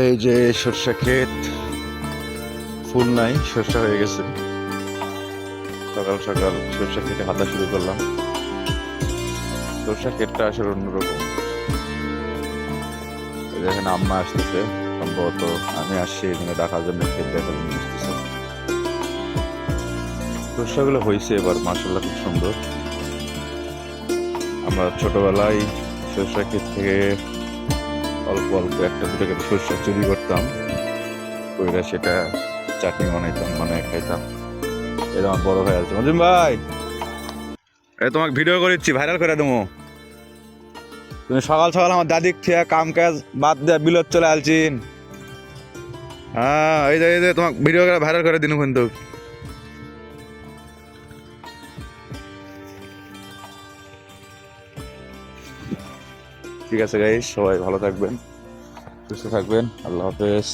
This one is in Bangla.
এই যে সরষা ক্ষেত, ফুল নাই, সরষা হয়ে গেছে। সকাল সকাল সরষা খেতে হাঁটা শুরু করলাম। সরষা ক্ষেতটা আসলে অন্যরকম। এই দেখেন আম্মা আসতেছে, সম্ভবত আমি আসছি এই জন্য ডাকার জন্য ক্ষেত দেখার জন্য আসতেছে। সরষাগুলো হয়েছে এবার, মাশাআল্লাহ খুব সুন্দর। আমরা ছোটবেলায় সরষা ক্ষেত থেকে অল্প অল্প একটা দুটো করে সরষা চুরি করতাম, কইরা সেটা চাটনি বানাইতাম, বানায় খাইতাম। এটা আমার বড় ভাই আছে, মজিম ভাই, এই তোমাকে ভিডিও করেছি, ভাইরাল করে দেবো। তুমি সকাল সকাল আমার দাদিক থেকে কাম কাজ বাদ দিয়ে বিলত চলে আসছিন। হ্যাঁ, এই যে তোমাকে ভিডিও করে ভাইরাল করে দিন কিন্তু। ঠিক আছে গাইস, সবাই ভালো থাকবেন, সুস্থ থাকবেন, আল্লাহ হাফেজ।